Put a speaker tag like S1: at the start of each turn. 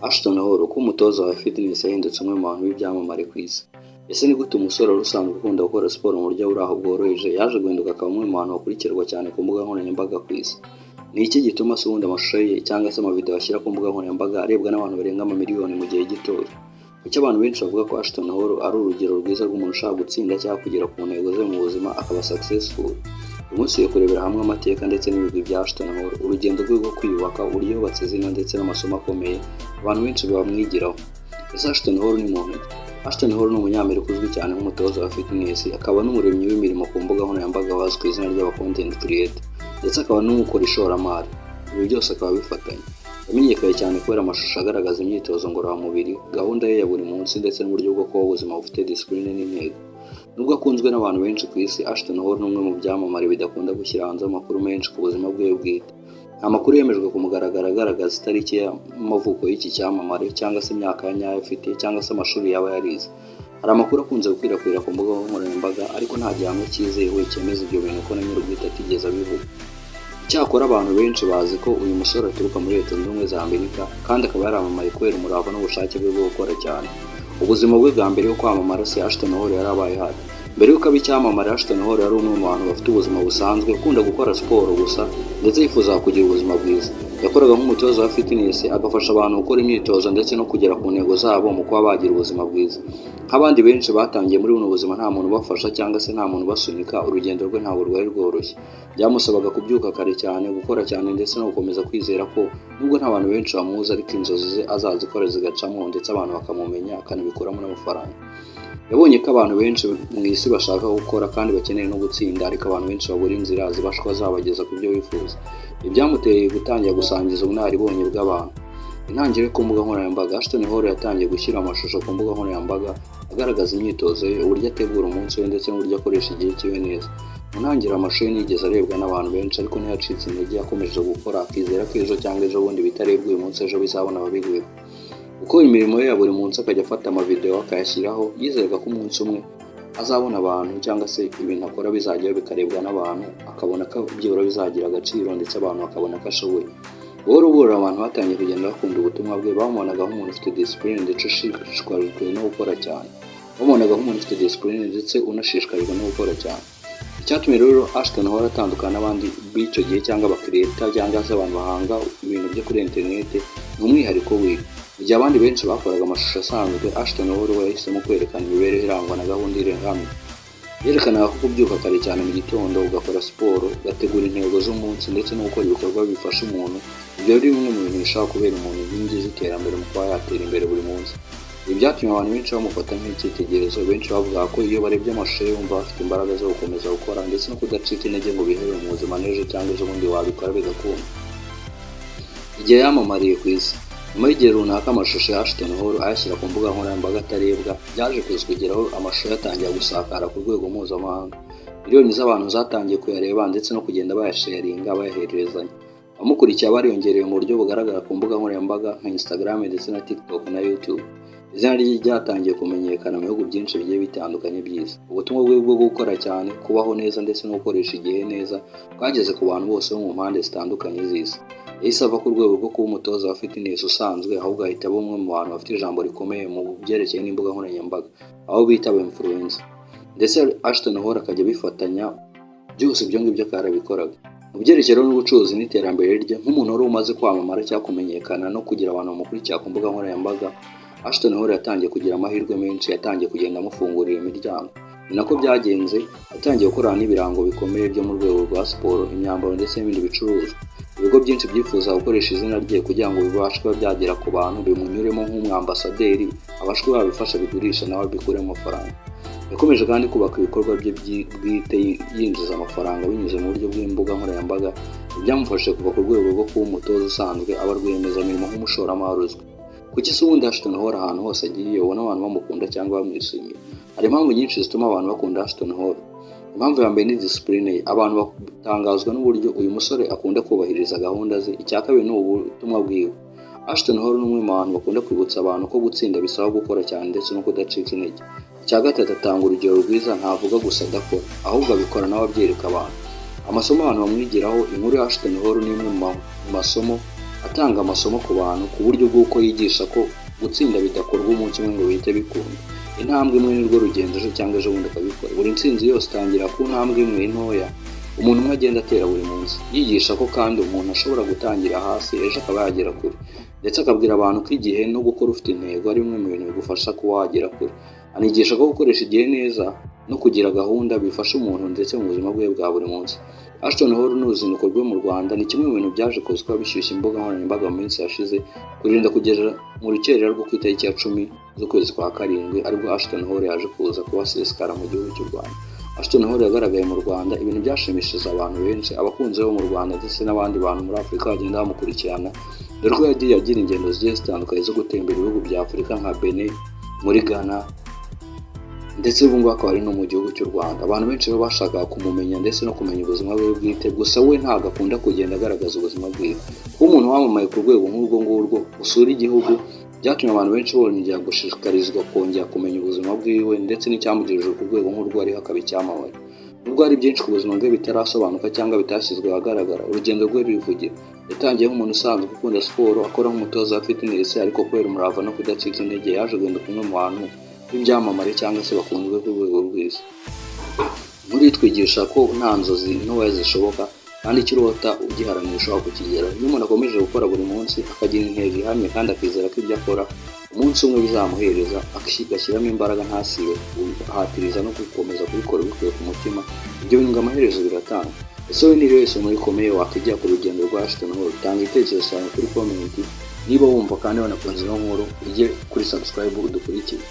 S1: Ashton Hall uko umutoza wa fitness yahindutse umwe mu bantu b'ibyamamare ku isi. Ese ni gute umusore wari usanzwe ukunda gukora siporo mu buryo buri aho bworoheje yaje guhinduka akaba umwe mu bantu bakurikirwa cyane ku mbuga nkoranyambaga ku isi? Ni iki gituma se ubundi amashusho ye cyangwa se amavideo ashyira ku mbuga nkoranyambaga arebwa n'abantu barenga amamiliyoni mu gihe gitoya? Kuki abantu benshi bavuga ko Ashton Hall ari urugero rwiza rw'umuntu ushaka gutsinda cyangwa kugera ku ntego ze mu buzima akaba successful? Uyu munsi tugiye kurebera hamwe amateka ndetse n'ibigwi bya Ashton Hall, urugendo rwe rwo kwiyubaka, uburyo yubatse izina ndetse n'amasomo akomeye abantu benshi bamwigiraho. Ese Ashton Hall ni muntu ki? Ashton Hall ni umunyamerika uzwi cyane nk'umutoza wa fitness, akaba n'umuremyi w'imirimo ku mbuga nkoranyambaga wazwi ku izina ry'aba content creator, ndetse akaba n'ukora ishoramari. Ibi byose akaba bifatanya. Yamenyekanye cyane kubera amashusho agaragaza imyitozo ngororamubiri, gahunda ye ya buri munsi ndetse n'uburyo bwo kubaho ubuzima bufite discipline n'intego. Nubwo akunzwe n'abantu benshi ku isi, Ashton Hall ni umwe mu byamamare bidakunda gushyira hanze amakuru menshi ku buzima bwe bwite. Nta makuru yemejwe ku mugaragaro agaragaza itariki y'amavuko y'iki cyamamare cyangwa se imyaka ya nyayo afite cyangwa se amashuri yaba yarize. Hari amakuru akunze gukwirakwira ku mbuga nkoranyambaga ariko nta gihamya cyizewe cyemeza ibyo bintu ko na nyir'ubwite atigeze abivuga. Icyakora abantu benshi bazi ko uyu musore aturuka muri Leta Zunze Ubumwe za Amerika kandi akaba yaramamaye kubera umurava n'ubushake bwe bwo gukora cyane. Ubuzima bwe bwa mbere yo kwamamara se Ashton Hall yari abaye hano. Mbere y'uko aba icyamamare, Ashton Hall yari umwe mu bantu bafite ubuzima busanzwe, ukunda gukora siporo gusa ndetse yifuza kugira ubuzima bwiza. Yakoraga nk'umutoza wa fitness, agafasha abantu gukora imyitozo ndetse no kugera ku ntego zabo mu kuba bagira ubuzima bwiza. Nk'abandi benshi batangiye muri buno buzima nta muntu ubafasha cyangwa se nta muntu ubasunika, urugendo rwe ntabwo rwari rworoshye. Byamusabaga kubyuka kare cyane, gukora cyane ndetse no gukomeza kwizera ko nubwo nta bantu benshi bamuzi ariko inzozi ze azazikora zigacamo ndetse abantu bakamumenya akanabikuramo n'amafaranga. Yabonye ko abantu benshi mu isi bashaka gukora kandi bakeneye no gutsinda, ariko abantu benshi babura inzira zibasha zabageza ku byo bifuza. Ibi byamuteye gutangira gusangiza ubunararibonye bw'abantu. Intangiriro ku mbuga nkoranyambaga, Ashton Hall yatangiye gushyira amashusho ku mbuga nkoranyambaga agaragaza imyitozo ye, uburyo ategura umunsi we ndetse n'uburyo akoresha igihe cyiwe neza. Mu ntangiriro amashusho ye ntiyigeze arebwa n'abantu benshi, ariko ntiyacitse intege, yakomeje gukora akizera ko ejo cyangwa ejo bundi bitarebwa uyu munsi ejo bizabona ababiguyeho. Gukora imirimo ye ya buri munsi akajya afata amavideo akayashyiraho, yizeraga ko umunsi umwe azabona abantu cyangwa se ibintu akora bizajyayo bikarebwa n'abantu, akabona ko byibura bizagira agaciro ndetse abantu bakabona ko ashoboye. Buhoro buhoro abantu batangiye kugenda bakunda ubutumwa bwe, bamubonaga nk'umuntu ufite discipline ndetse ushishikajwe no gukora cyane. Bamubonaga nk'umuntu ufite discipline ndetse unashishikajwe no gukora cyane. Icyatumye rero Ashton Hall atandukana n'abandi b'icyo gihe cyangwa abakireta cyangwa se abantu bahanga ibintu byo kuri internet ni umwihariko we. Mu gihe abandi benshi bakoraga amashusho asanzwe, Ashton Hall we yahisemo kwerekana imibereho irangwa na gahunda ihamye. Yerekanaga ko kubyuka kare cyane mu gitondo, ugakora siporo, ugategura intego z'umunsi ndetse no gukora ibikorwa bifasha umuntu. Ibyo ari bimwe mu bintu bishobora kubera umuntu inkingi z'iterambere mu kuba yatera imbere buri munsi. Ibi byatumye abantu benshi bamufata nk'icyitegererezo. Benshi bavuga ko iyo barebye amashusho ye bumva bafite imbaraga zo gukomeza gukora ndetse no kudacika intege ngo bihere mu buzima n'ejo cyangwa ejo bundi wabikora bigakunda. Igihe yamamariye ku isi, nyuma y'igihe runaka amashusho ya Ashton Hall ayashyira ku mbuga nkoranyambaga atarebwa, byaje kuza kugeraho amashusho yatangiye gusakara ku rwego mpuzamahanga. Miliyoni z'abantu zatangiye kuyareba ndetse no kugenda bayasharinga, bayahererezanya. Abamukurikiye bariyongereye mu buryo bugaragara ku mbuga nkoranyambaga nka Instagram ndetse na TikTok na YouTube. Izina rye ryatangiye kumenyekana mu bihugu byinshi bigiye bitandukanye by'isi. Ubutumwa bwe bwo gukora cyane, kubaho neza ndetse no gukoresha igihe neza bwageze ku bantu bose bo mu mpande zitandukanye z'isi. Yahise ava ku rwego rwo kuba umutoza wa fitness usanzwe, ahubwo ahita aba umwe mu bantu bafite ijambo rikomeye mu byerekeye n'imbuga nkoranyambaga, aho bita aba influencer. Ndetse Ashton Hall akajya bifatanya byose ibyo ngibyo akarabikoraga. Mu byerekero n'ubucuruzi n'iterambere rye, nk'umuntu wari umaze kwamamara cyangwa kumenyekana no kugira abantu bamukurikira ku mbuga nkoranyambaga, Ashton Hall yatangiye kugira amahirwe menshi, yatangiye kugenda amufungurira imiryango. Ni nako byagenze, yatangiye gukorana n'ibirango bikomeye byo mu rwego rwa siporo, imyambaro ndetse n'ibindi bicuruzwa. Ibigo byinshi byifuza gukoresha izina rye kugira ngo bibashe kuba byagera ku bantu, bimunyuremo nk'umwambasaderi, abashe kuba babifasha bigurisha nawe bikuremo amafaranga. Yakomeje kandi kubaka ibikorwa bye bwite yinjiza amafaranga binyuze mu buryo bw'imbuga nkoranyambaga. Byamufashije kuva ku rwego rwo kuba umutoza usanzwe aba rwiyemezamirimo nk'umushoramari uzwi. Kuki se ubundi Ashton Hall ahantu hose agiye ubona abantu bamukunda cyangwa bamwishimiye? Hari impamvu nyinshi zituma abantu bakunda Ashton Hall. Impamvu ya mbere ni discipline ye. Abantu batangazwa n'uburyo uyu musore akunda kubahiriza gahunda ze. Icya kabiri ni ubutumwa bwiwe. Ashton Hall ni umwe mu bantu bakunda kwibutsa abantu ko gutsinda bisaba gukora cyane ndetse no kudacika intege. Icya gatatu, atanga urugero rwiza, ntavuga gusa adakora, ahubwo abikora nawe abyereka abantu. Amasomo abantu bamwigiraho, inkuru ya Ashton Hall ni imwe mu masomo atanga amasomo ku bantu ku buryo bw'uko yigisha ko gutsinda bidakorwa umunsi umwe ngo bihite bikunda. Intambwe imwe nirwo rugendo ejo cyangwa ejo bundi akabikora. Buri ntsinzi yose itangira ku ntambwe imwe ntoya umuntu umwe agenda atera buri munsi, yigisha ko kandi umuntu ashobora gutangira hasi ejo akaba yagera kure, ndetse akabwira abantu ko igihe no gukora ufite intego ari bimwe mu bintu bigufasha kuba wagera kure. Anigisha ko gukoresha igihe neza no kugira gahunda bifasha umuntu ndetse mu buzima bwe bwa buri munsi. Ashton Hall n'uruzinduko rwe mu Rwanda ni kimwe mu bintu byaje kuzwa bishyushya imbuga nkoranyambaga mu minsi yashize, kurinda kugera mu rukerera rwo ku itariki ya 10 z'ukwezi kwa karindwi aribwo Ashton Hall yaje kuza kubasesekara mu gihugu cy'u Rwanda. Ashton Hall yagaragaye mu Rwanda, ibintu byashimishije abantu benshi, abakunzi bo mu Rwanda ndetse n'abandi bantu muri Afurika bagenda bamukurikirana, dore ko yagiye agira ingendo zigiye zitandukanye zo gutembera ibihugu bya Afurika nka Benin, muri Ghana, ndetse ubu ngubu akaba ari no mu gihugu cy'u Rwanda. Abantu benshi bo bashakaga kumumenya ndetse no kumenya ubuzima bwe bwite, gusa we ntabwo akunda kugenda agaragaza ubuzima bwiwe. Kuba umuntu wamamaye ku rwego nk'urwo ngurwo usura igihugu byatumye abantu benshi bongera gushishikarizwa kongera kumenya ubuzima bwiwe ndetse n'icyamugejeje ku rwego nk'urwo ariho akaba icyamamare. Nubwo hari byinshi ku buzima bwe bitarasobanuka cyangwa bitashyizwe ahagaragara, urugendo rwe rurivugira. Yatangiye nk'umuntu usanzwe ukunda siporo, akora nk'umutoza wa fitness, ariko kubera umurava no kudacika intege yaje guhinduka umwe mu bantu b'ibyamamare cyangwa se bakunzwe ku rwego rw'isi. Muri twigisha ko nta nzozi ntoya zishoboka kandi icyo urota ugiharanira ushobora kukigeraho. Iyo umuntu akomeje gukora buri munsi akagira intego ihamye kandi akizera ko ibyo akora umunsi umwe bizamuhereza, agashyiramo imbaraga ntasibe guhatiriza no gukomeza kubikora bikuye ku mutima, ibyo bintu amaherezo biratanga. Ese wowe niba wese muri komeye wakijya ku rugendo rwa Ashton Hall, tanga ibitekerezo cyawe kuri comment. Niba wumva kandi wanakunze ino nkuru ujye kuri subscribe udukurikire.